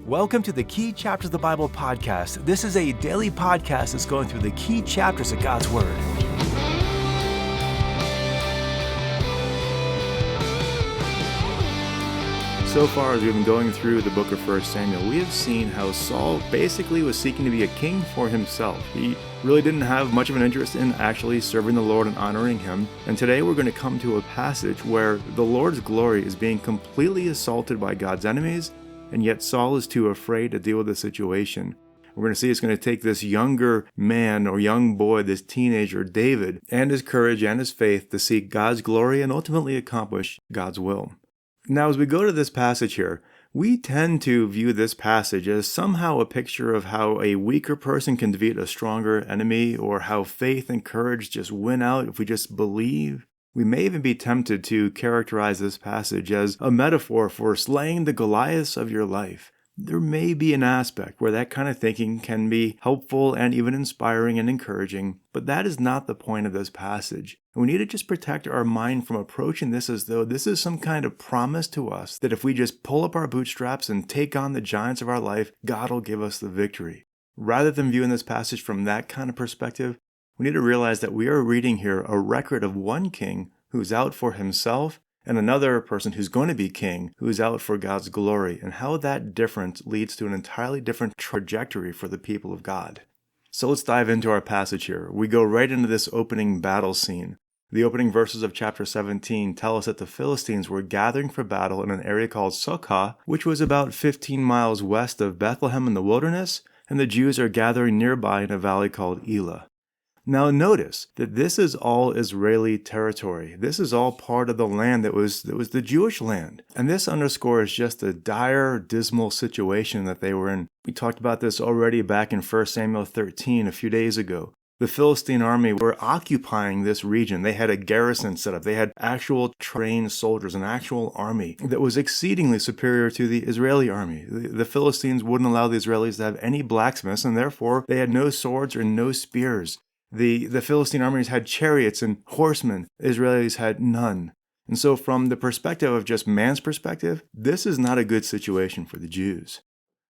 Welcome to the Key Chapters of the Bible podcast. This is a daily podcast that's going through the key chapters of God's Word. So far as we've been going through the book of 1 Samuel, we have seen how Saul basically was seeking to be a king for himself. He really didn't have much of an interest in actually serving the Lord and honoring Him. And today we're going to come to a passage where the Lord's glory is being completely assaulted by God's enemies, and yet Saul is too afraid to deal with the situation. We're going to see it's going to take this younger man or young boy, this teenager, David, and his courage and his faith to seek God's glory and ultimately accomplish God's will. Now, as we go to this passage here, we tend to view this passage as somehow a picture of how a weaker person can defeat a stronger enemy, or how faith and courage just win out if we just believe. We may even be tempted to characterize this passage as a metaphor for slaying the Goliaths of your life. There may be an aspect where that kind of thinking can be helpful and even inspiring and encouraging, but that is not the point of this passage. We need to just protect our mind from approaching this as though this is some kind of promise to us that if we just pull up our bootstraps and take on the giants of our life, God will give us the victory. Rather than viewing this passage from that kind of perspective, we need to realize that we are reading here a record of one king who's out for himself and another person who's going to be king who's out for God's glory, and how that difference leads to an entirely different trajectory for the people of God. So let's dive into our passage here. We go right into this opening battle scene. The opening verses of chapter 17 tell us that the Philistines were gathering for battle in an area called Socoh, which was about 15 miles west of Bethlehem in the wilderness, and the Jews are gathering nearby in a valley called Elah. Now notice that this is all Israeli territory. This is all part of the land that was the Jewish land. And this underscores just the dire, dismal situation that they were in. We talked about this already back in 1 Samuel 13 a few days ago. The Philistine army were occupying this region. They had a garrison set up. They had actual trained soldiers, an actual army that was exceedingly superior to the Israeli army. The Philistines wouldn't allow the Israelis to have any blacksmiths, and therefore they had no swords or no spears. The Philistine armies had chariots and horsemen. The Israelis had none. And so from the perspective of just man's perspective, this is not a good situation for the Jews.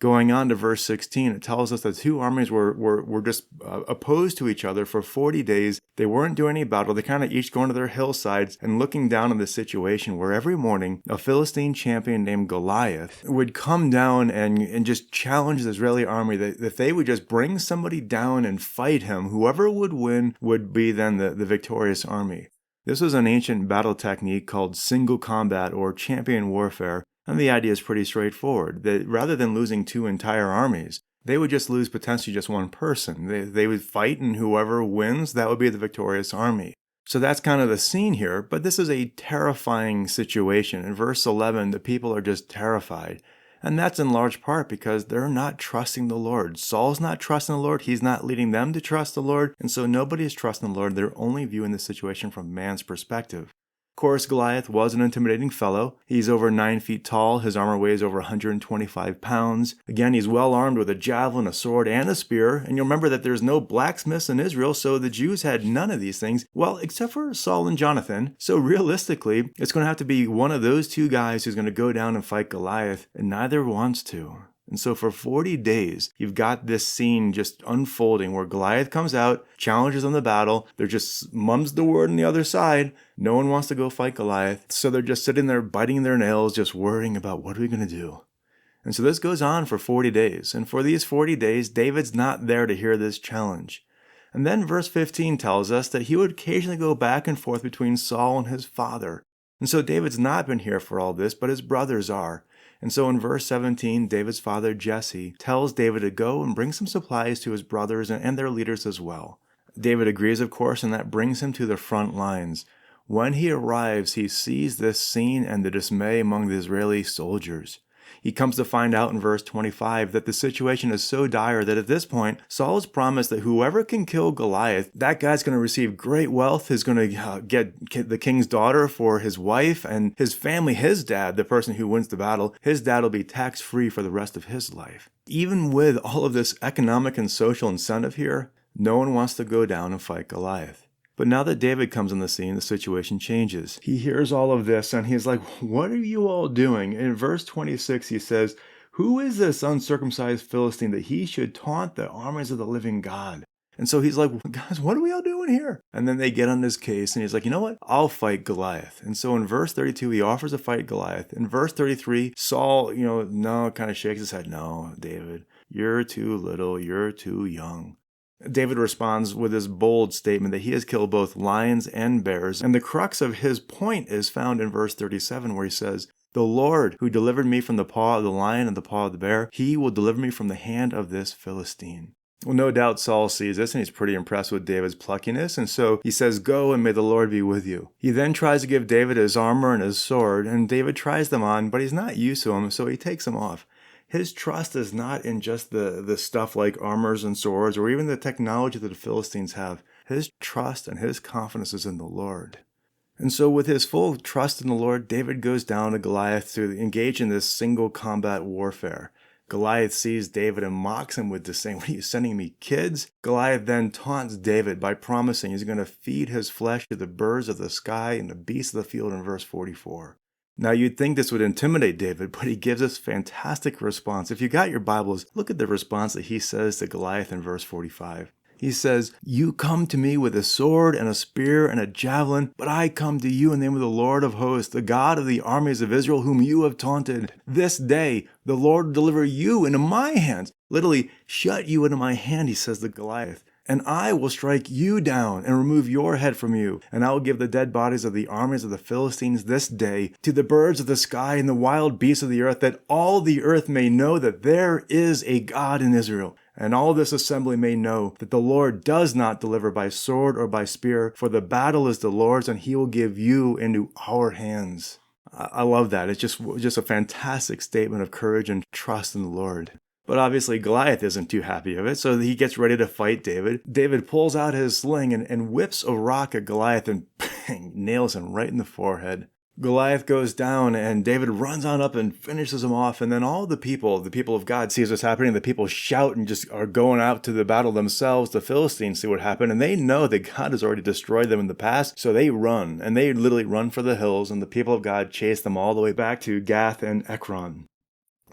Going on to verse 16, it tells us that two armies were just opposed to each other for 40 days. They weren't doing any battle. They kind of each going to their hillsides and looking down on the situation where every morning a Philistine champion named Goliath would come down and just challenge the Israeli army that they would just bring somebody down and fight him. Whoever would win would be then the victorious army. This was an ancient battle technique called single combat or champion warfare. And the idea is pretty straightforward, that rather than losing two entire armies, they would just lose potentially just one person. They would fight, and whoever wins, that would be the victorious army. So that's kind of the scene here, but this is a terrifying situation. In verse 11, the people are just terrified. And that's in large part because they're not trusting the Lord. Saul's not trusting the Lord. He's not leading them to trust the Lord. And so nobody is trusting the Lord. They're only viewing the situation from man's perspective. Of course, Goliath was an intimidating fellow. He's over 9 feet tall. His armor weighs over 125 pounds. Again, he's well armed with a javelin, a sword, and a spear. And you'll remember that there's no blacksmiths in Israel, so the Jews had none of these things. Well, except for Saul and Jonathan. So realistically, it's going to have to be one of those two guys who's going to go down and fight Goliath, and neither wants to. And so for 40 days, you've got this scene just unfolding where Goliath comes out, challenges them to battle. They're just mum's the word on the other side. No one wants to go fight Goliath. So they're just sitting there biting their nails, just worrying about what are we going to do. And so this goes on for 40 days. And for these 40 days, David's not there to hear this challenge. And then verse 15 tells us that he would occasionally go back and forth between Saul and his father. And so David's not been here for all this, but his brothers are. And so in verse 17, David's father, Jesse, tells David to go and bring some supplies to his brothers and their leaders as well. David agrees, of course, and that brings him to the front lines. When he arrives, he sees this scene and the dismay among the Israeli soldiers. He comes to find out in verse 25 that the situation is so dire that at this point, Saul has promised that whoever can kill Goliath, that guy's going to receive great wealth, he's going to get the king's daughter for his wife, and his family, his dad, the person who wins the battle, his dad will be tax-free for the rest of his life. Even with all of this economic and social incentive here, no one wants to go down and fight Goliath. But now that David comes on the scene, the situation changes. He hears all of this and he's like, what are you all doing? In verse 26, he says, Who is this uncircumcised Philistine that he should taunt the armies of the living God? And so he's like, guys, what are we all doing here? And then they get on his case and he's like, you know what? I'll fight Goliath. And so in verse 32, he offers to fight Goliath. In verse 33, Saul, kind of shakes his head. No, David, you're too little. You're too young. David responds with this bold statement that he has killed both lions and bears. And the crux of his point is found in verse 37 where he says, the Lord who delivered me from the paw of the lion and the paw of the bear, he will deliver me from the hand of this Philistine. Well, no doubt Saul sees this and he's pretty impressed with David's pluckiness, and so he says, go and may the Lord be with you. He then tries to give David his armor and his sword, and David tries them on, but he's not used to them, so he takes them off. His trust is not in just the stuff like armors and swords or even the technology that the Philistines have. His trust and his confidence is in the Lord. And so with his full trust in the Lord, David goes down to Goliath to engage in this single combat warfare. Goliath sees David and mocks him with this saying, what are you sending me, kids? Goliath then taunts David by promising he's going to feed his flesh to the birds of the sky and the beasts of the field in verse 44. Now you'd think this would intimidate David, but he gives us fantastic response. If you got your Bibles, look at the response that he says to Goliath in verse 45. He says, you come to me with a sword and a spear and a javelin, but I come to you in the name of the Lord of hosts, the God of the armies of Israel, whom you have taunted. This day the Lord will deliver you into my hands. Literally, shut you into my hand, he says to Goliath. And I will strike you down and remove your head from you. And I will give the dead bodies of the armies of the Philistines this day to the birds of the sky and the wild beasts of the earth, that all the earth may know that there is a God in Israel. And all this assembly may know that the Lord does not deliver by sword or by spear, for the battle is the Lord's, and he will give you into our hands. I love that. It's just a fantastic statement of courage and trust in the Lord. But obviously Goliath isn't too happy of it, so he gets ready to fight David. David pulls out his sling and whips a rock at Goliath and bang, nails him right in the forehead. Goliath goes down and David runs on up and finishes him off, and then all the people of God sees what's happening. The people shout and just are going out to the battle themselves. The Philistines see what happened, and they know that God has already destroyed them in the past, so they run, and they literally run for the hills, and the people of God chase them all the way back to Gath and Ekron.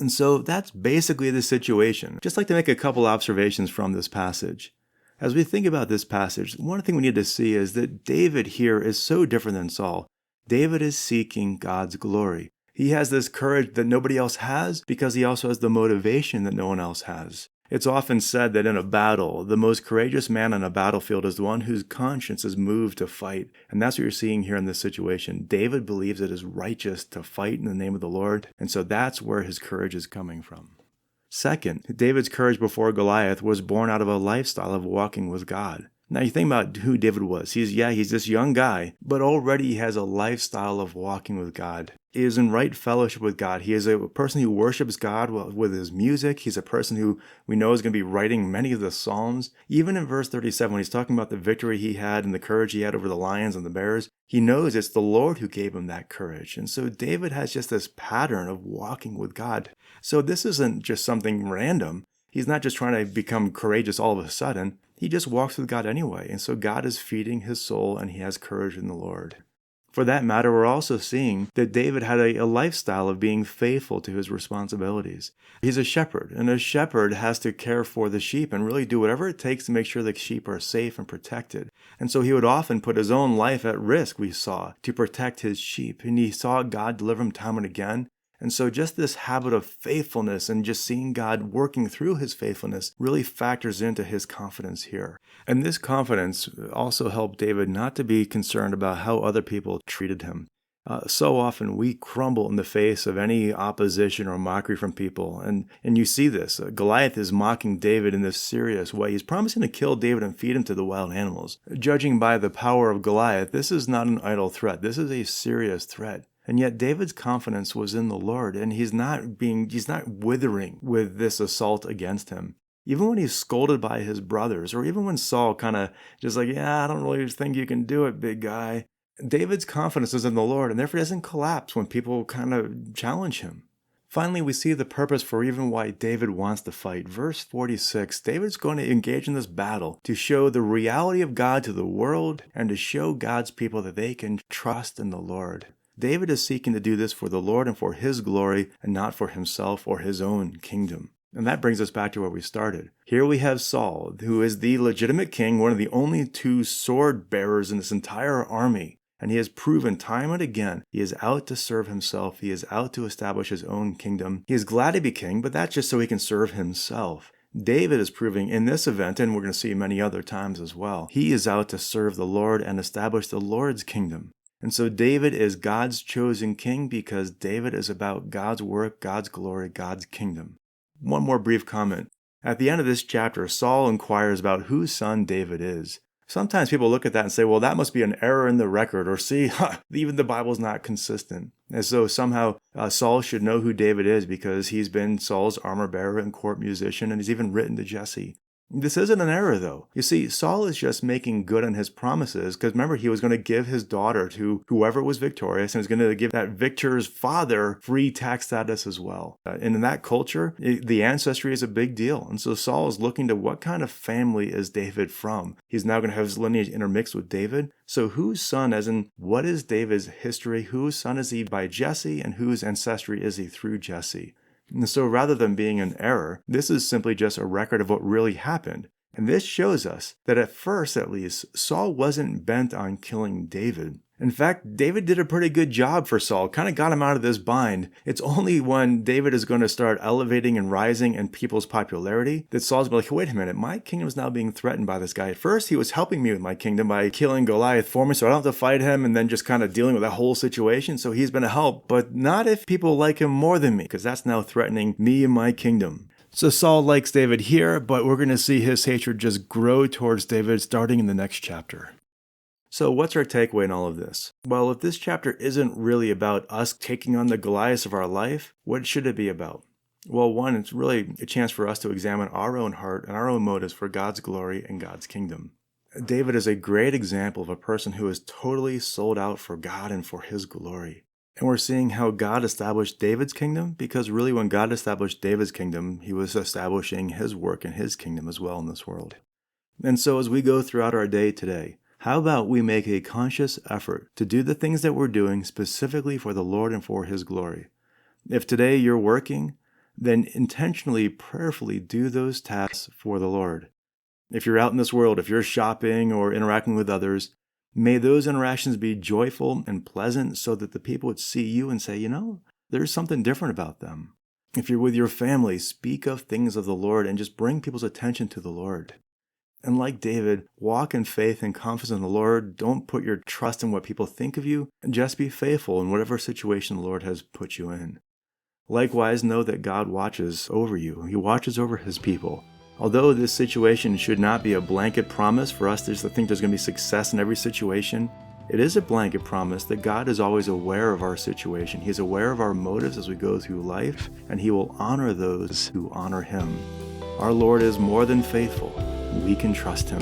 And so that's basically the situation. Just like to make a couple observations from this passage. As we think about this passage, one thing we need to see is that David here is so different than Saul. David is seeking God's glory. He has this courage that nobody else has because he also has the motivation that no one else has. It's often said that in a battle, the most courageous man on a battlefield is the one whose conscience is moved to fight. And that's what you're seeing here in this situation. David believes it is righteous to fight in the name of the Lord, and so that's where his courage is coming from. Second, David's courage before Goliath was born out of a lifestyle of walking with God. Now you think about who David was. He's this young guy, but already he has a lifestyle of walking with God. He is in right fellowship with God. He is a person who worships God with his music. He's a person who we know is going to be writing many of the Psalms. Even in verse 37, when he's talking about the victory he had and the courage he had over the lions and the bears, he knows it's the Lord who gave him that courage. And so David has just this pattern of walking with God. So this isn't just something random. He's not just trying to become courageous all of a sudden. He just walks with God anyway. And so God is feeding his soul and he has courage in the Lord. For that matter, we're also seeing that David had a lifestyle of being faithful to his responsibilities. He's a shepherd, and a shepherd has to care for the sheep and really do whatever it takes to make sure the sheep are safe and protected. And so he would often put his own life at risk, we saw, to protect his sheep. And he saw God deliver him time and again. And so just this habit of faithfulness and just seeing God working through his faithfulness really factors into his confidence here. And this confidence also helped David not to be concerned about how other people treated him. So often we crumble in the face of any opposition or mockery from people. And you see this. Goliath is mocking David in this serious way. He's promising to kill David and feed him to the wild animals. Judging by the power of Goliath, this is not an idle threat. This is a serious threat. And yet David's confidence was in the Lord, and he's not withering with this assault against him. Even when he's scolded by his brothers, or even when Saul kind of just like, I don't really think you can do it, big guy. David's confidence is in the Lord, and therefore he doesn't collapse when people kind of challenge him. Finally, we see the purpose for even why David wants to fight. Verse 46, David's going to engage in this battle to show the reality of God to the world and to show God's people that they can trust in the Lord. David is seeking to do this for the Lord and for his glory and not for himself or his own kingdom. And that brings us back to where we started. Here we have Saul, who is the legitimate king, one of the only two sword bearers in this entire army. And he has proven time and again, he is out to serve himself. He is out to establish his own kingdom. He is glad to be king, but that's just so he can serve himself. David is proving in this event, and we're going to see many other times as well, he is out to serve the Lord and establish the Lord's kingdom. And so David is God's chosen king because David is about God's work, God's glory, God's kingdom. One more brief comment. At the end of this chapter, Saul inquires about whose son David is. Sometimes people look at that and say, well, that must be an error in the record, or see, even the Bible's not consistent. As though somehow Saul should know who David is because he's been Saul's armor bearer and court musician, and he's even written to Jesse. This isn't an error, though. You see, Saul is just making good on his promises, because remember, he was going to give his daughter to whoever was victorious, and was going to give that victor's father free tax status as well. And in that culture, the ancestry is a big deal. And so Saul is looking to what kind of family is David from. He's now going to have his lineage intermixed with David. So whose son, as in what is David's history? Whose son is he by Jesse, and whose ancestry is he through Jesse? And so rather than being an error, this is simply just a record of what really happened. And this shows us that at first, at least, Saul wasn't bent on killing David. In fact, David did a pretty good job for Saul, kind of got him out of this bind. It's only when David is going to start elevating and rising in people's popularity that Saul's like, wait a minute, my kingdom's now being threatened by this guy. At first, he was helping me with my kingdom by killing Goliath for me, so I don't have to fight him, and then just kind of dealing with that whole situation. So he's been a help, but not if people like him more than me, because that's now threatening me and my kingdom. So Saul likes David here, but we're going to see his hatred just grow towards David starting in the next chapter. So what's our takeaway in all of this? Well, if this chapter isn't really about us taking on the Goliaths of our life, what should it be about? Well, one, it's really a chance for us to examine our own heart and our own motives for God's glory and God's kingdom. David is a great example of a person who is totally sold out for God and for his glory. And we're seeing how God established David's kingdom, because really when God established David's kingdom, he was establishing his work and his kingdom as well in this world. And so as we go throughout our day today, how about we make a conscious effort to do the things that we're doing specifically for the Lord and for his glory? If today you're working, then intentionally, prayerfully do those tasks for the Lord. If you're out in this world, if you're shopping or interacting with others, may those interactions be joyful and pleasant so that the people would see you and say, there's something different about them. If you're with your family, speak of things of the Lord and just bring people's attention to the Lord. And like David, walk in faith and confidence in the Lord. Don't put your trust in what people think of you, and just be faithful in whatever situation the Lord has put you in. Likewise, know that God watches over you. He watches over his people. Although this situation should not be a blanket promise for us to think there's going to be success in every situation, it is a blanket promise that God is always aware of our situation. He is aware of our motives as we go through life, and he will honor those who honor him. Our Lord is more than faithful. We can trust him.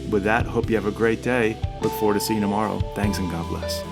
With that, hope you have a great day. Look forward to seeing you tomorrow. Thanks and God bless.